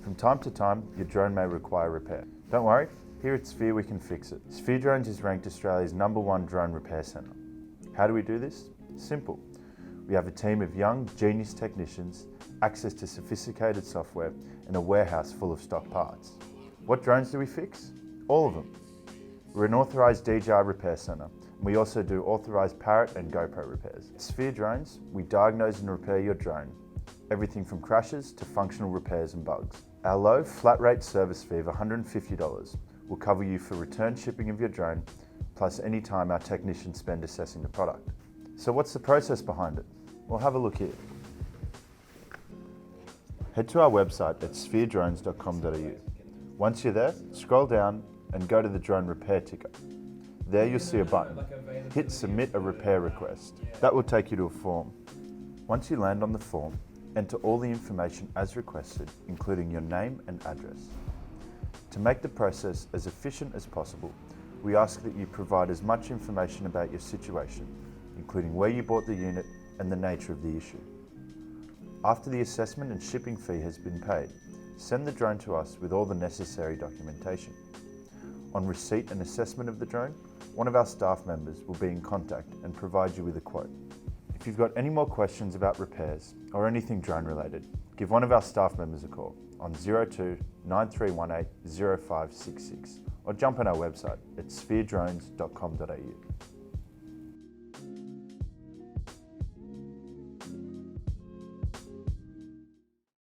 From time to time, your drone may require repair. Don't worry, here at Sphere we can fix it. Sphere Drones is ranked Australia's #1 drone repair centre. How do we do this? Simple. We have a team of young, genius technicians, access to sophisticated software, and a warehouse full of stock parts. What drones do we fix? All of them. We're an authorised DJI repair centre, and we also do authorised Parrot and GoPro repairs. At Sphere Drones, we diagnose and repair your drone, everything from crashes to functional repairs and bugs. Our low, flat rate service fee of $150 will cover you for return shipping of your drone, plus any time our technicians spend assessing the product. So what's the process behind it? Well, have a look here. Head to our website at spheredrones.com.au. Once you're there, scroll down and go to the drone repair ticker. There you'll see a button. Hit submit a repair request. That will take you to a form. Once you land on the form, enter all the information as requested, including your name and address. To make the process as efficient as possible, we ask that you provide as much information about your situation, including where you bought the unit and the nature of the issue. After the assessment and shipping fee has been paid, send the drone to us with all the necessary documentation. On receipt and assessment of the drone, one of our staff members will be in contact and provide you with a quote. If you've got any more questions about repairs or anything drone related, give one of our staff members a call on 02 9318 0566 or jump on our website at spheredrones.com.au.